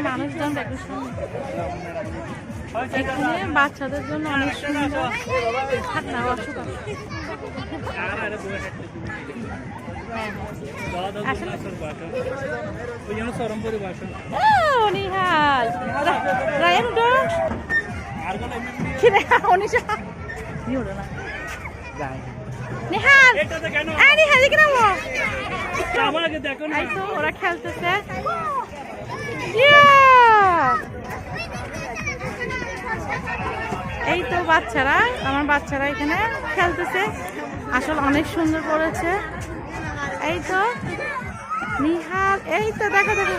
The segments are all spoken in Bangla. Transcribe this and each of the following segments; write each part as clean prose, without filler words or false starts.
মানুষজন এখানে বাচ্চাদের জন্য অনেক সুন্দর খেলনা অসুখ নিহাল রায়ন উঠো নিহাল নিহাল এখানে তো ওরা খেলতেছে এই তো বাচ্চারা আমার বাচ্চারা এখানে খেলতেছে আসলে অনেক সুন্দর করেছে এই তো নিহাল এই তো দেখো দেখো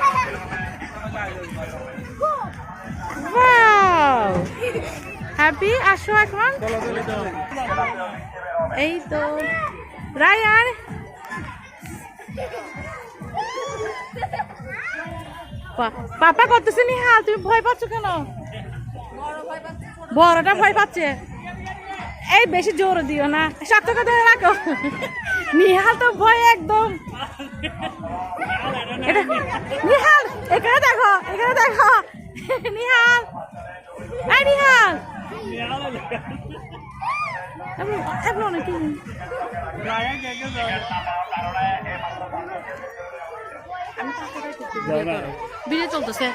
হ্যাপি আসো এখন এই তো রায়ান পাপা করতেছে নিহাল তুমি ভয় পাচ্ছ কেন বড়টা ভয় পাচ্ছে এই বেশি জোর দিও না শক্ত করে রাখো নিহাল তো ভয় একদম নিহাল এখানে দেখো নিহাল এই নিহাল ভিডিও চলতেছে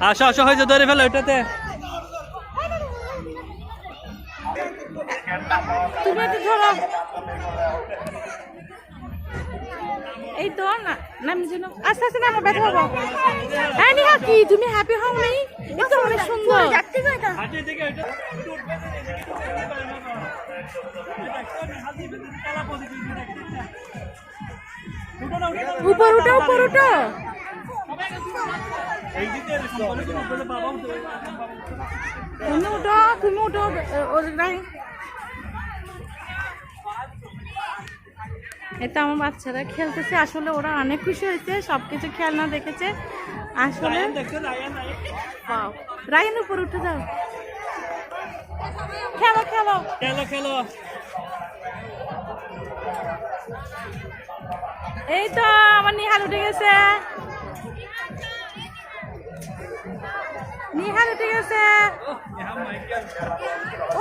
আসো আসো হয়েছে ধরে ফেলো ওইটাতে তুমি একটু ধরো এই তো না নামি যেন আস্তে আস্তে নামো ব্যথা হবো হ্যাঁ নিহা কি তুমি হ্যাপি হও নেই এটা অনেক সুন্দর উপর উঠো তুমি উঠো এটা আমার বাচ্চারা খেলতেছে আসলে ওরা অনেক খুশি হয়েছে সবকিছু খেলনা দেখেছে আসলে রায়ন উপর উঠে যাও খেলো এই তো আমার নিহাল উঠে গেছে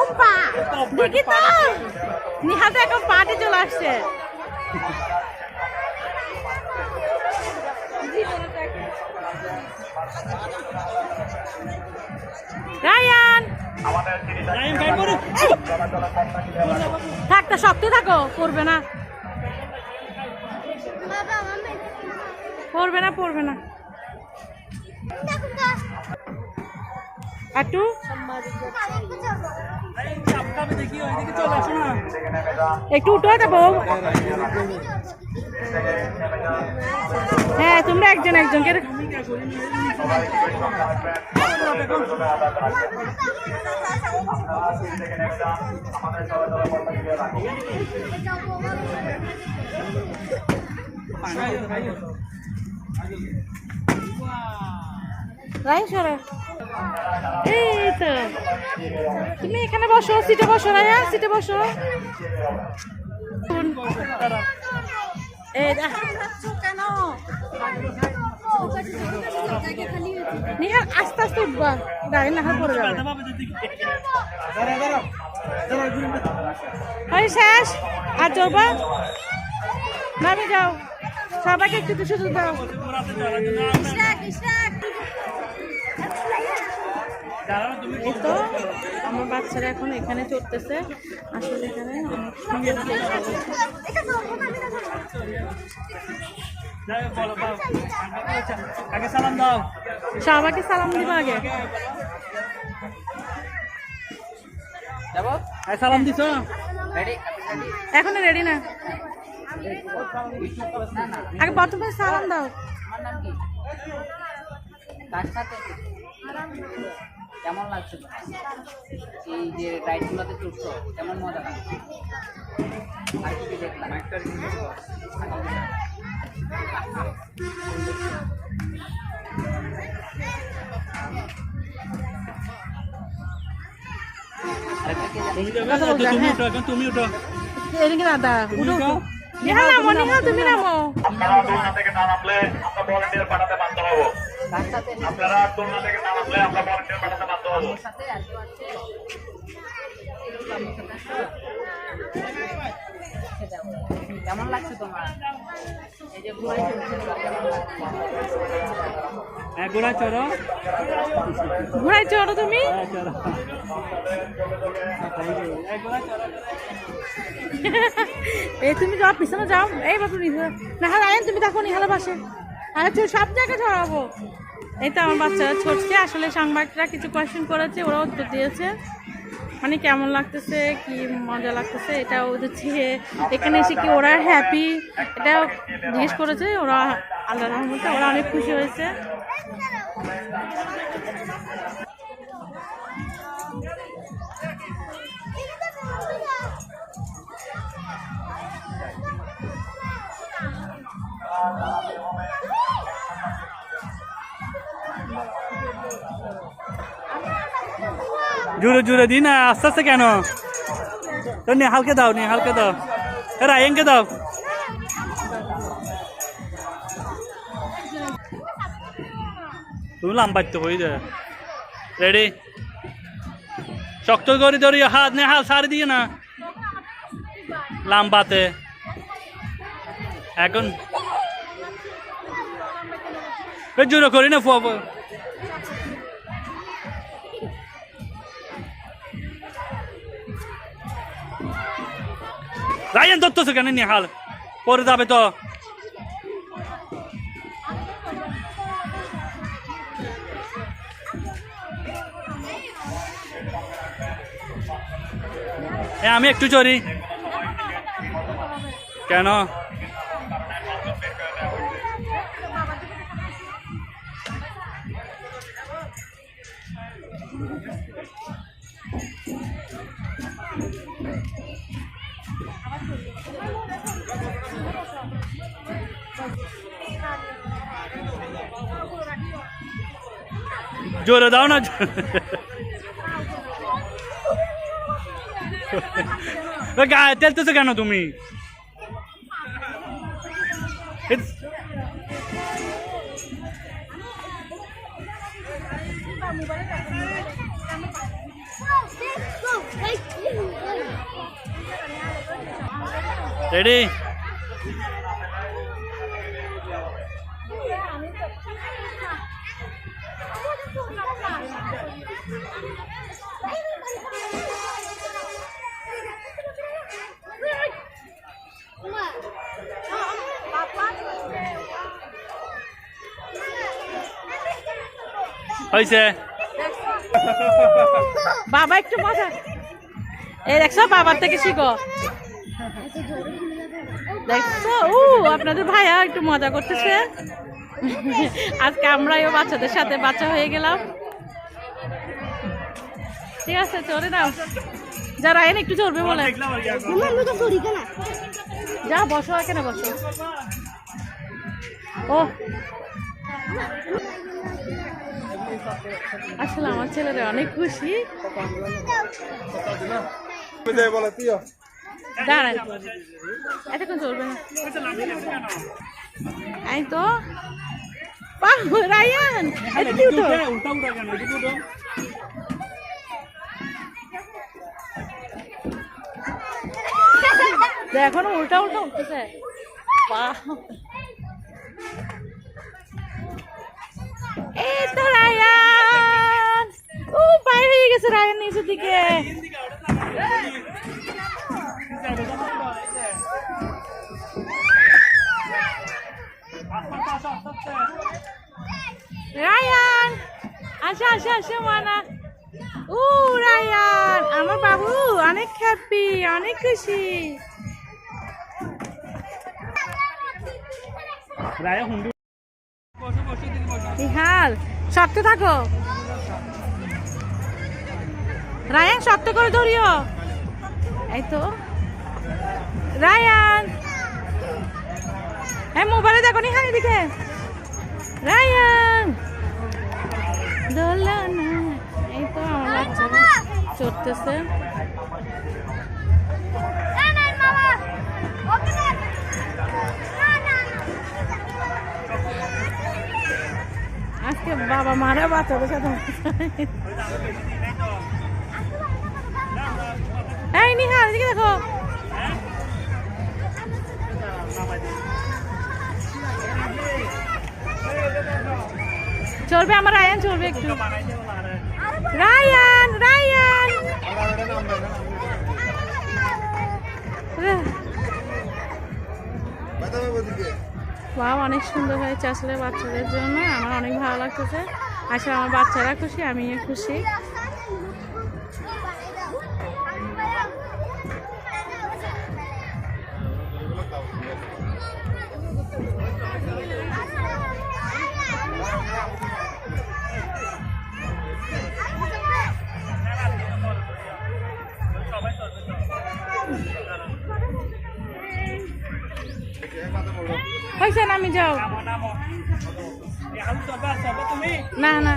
ওপা দেখি তো নিহাল তো এখন পার্টি চলে আসছে রায়ান থাকতে শক্ত থাকো পড়বে না একটু উঠো দেবো হ্যাঁ তোমরা একজনকে রাই সরো এই তো তুমি এখানে বসো সিটে বসো রায়া সিটে বসো নিহাল আস্তে আস্তে উঠবা গাড়ি না পড়ে যাবে শেষ আর চলবা নামে যাও সবাইকে একটু সুযোগ দাও এই তো আমার বাচ্চারা এখন এখানে চড়তেছে আসলে এখানে অনেক সুন্দর সবাইকে সালাম দিব আগে সালাম দিছ এখনো রেডি না আগে প্রথমে সালাম দাও কেমন লাগছে এই যে রাইডগুলোতে চড়ছো কেমন মজা লাগছে তুমি যাবে কথা বলতে, তুমি হ্যাঁ। উঠো এখন তুমি উঠো এদিকে দাদা তুমি উঠো উঠো। নিহাল নামো নিহাল তুমি নামো আপনারা দোলনা থেকে না নামলে আমরা ভলান্টিয়ার পাঠাতে বাধ্য হব। আপনারা দোলনা থেকে না নামলে আমরা ভলান্টিয়ার পাঠাতে বাধ্য হব। কেমন লাগছে তোমার এই যে ঘুরে হ্যাঁ গোড়া চড়ো ঘুরাই চড়ো তুমি হ্যাঁ চড়ো এই গোড়া চড়ো এই তুমি যাও পিছনে যাও এই বাবু নিহাল আয়েন তুমি দেখো নিহালের পাশে আচ্ছা সব জায়গায় ধরাবো এই তো আমার বাচ্চারা ছড়ছে আসলে সাংবাদিকরা কিছু কোয়েশ্চেন করেছে ওরা উত্তর দিয়েছে মানে কেমন লাগতেছে কি মজা লাগতেছে এটা ওদের যে এখানে এসে কি ওরা হ্যাপি এটা জিজ্ঞেস করেছে ওরা আল্লাহ রহমতে ওরা অনেক খুশি হয়েছে জোরে জোরে দি না আস্তে আস্তে কেন তো নেহালকে দাও নেহালকে দাও রায়নকে দাও তুমি লাম্বাইতে হই দে রেডি শক্ত করে ধরি হাত নেহাল সারি দিয়ে না লাম্বাতে এখন জোরে করি না ফুয়া রায়ন ধরতেছো কেন নিহাল পরে যাবে তো আমি একটু চড়ি কেন জোরে দাও না গায়ে তেলতেছো কেন তুমি রেডি হয়েছে বাবা একটু মজা এই দেখছো বাবার থেকে শিখো দেখছো আপনাদের ভাইয়া একটু মজা করতেছে আজকে আমরাও বাচ্চাদের সাথে বাচ্চা হয়ে গেলাম ঠিক আছে চলে নাও যা রায়ন একটু চলবে বলে যা বসো এখানে বসো ও আসলে আমার ছেলেরা অনেক খুশি দাঁড়ান এতক্ষণ চলবে না এই তো রায়ান এদিকে উঠো উল্টা উল্টা কেন এদিকে উঠো এখন উল্টা উল্টা উঠতেছে এই তো রায়ান বাইরে হয়ে গেছে রায়ান নিচের দিকে রায়ান আসো আসো আসো মানা রায়ান আমার বাবু অনেক হ্যাপি অনেক খুশি রায়া হুন্ডু নিহাল শক্ত থাকো রায়ান শক্ত করে ধরিও এই তো রায়ান হ্যাঁ মোবাইলে দেখো নিহাল এদিকে রায়ান দোলনা এই তো আমার বাচ্চারা চড়তেছে আজকে বাবা মারা বাচ্চাদের সাথে এই নিহাল এদিকে দেখো চলবে আমার রায়ান চলবে একটু রায়ান রায়ান বাহ অনেক সুন্দর হয়েছে আসলে বাচ্চাদের জন্য আমার অনেক ভালো লাগতেছে আসলে আমার বাচ্চারা খুশি আমিও খুশি হয়েছে নামি যাও না না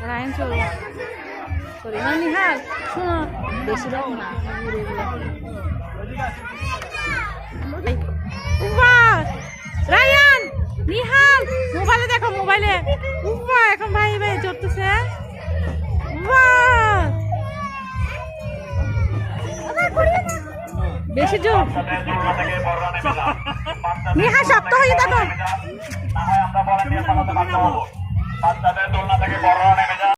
রায়ন চলো সরি না নিহাল শোনো বেশি দাও না রায়ান নিহাল মোবাইলে দেখো মোবাইলে এখন ভাই ভাই চড়তেছে বেশি জোর নিহা শক্ত হয়ে দেখো আমরা ভলান্টিয়ার পাঠাতে বাধ্য হবো বাচ্চাদের দোলনা থেকে বড়রা নেমে যান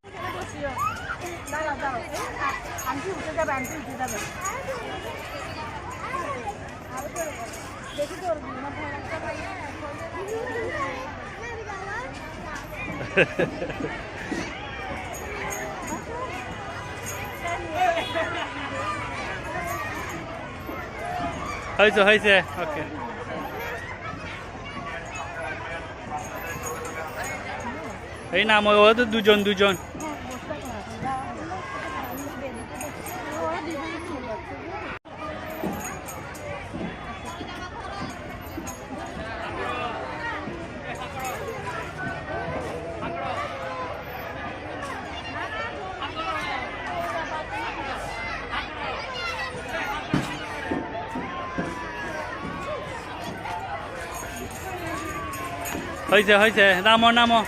হয়েছে হয়েছে ওকে এই নাম ও তো দুজন দুজন হয়েছে হয়েছে নামো নামো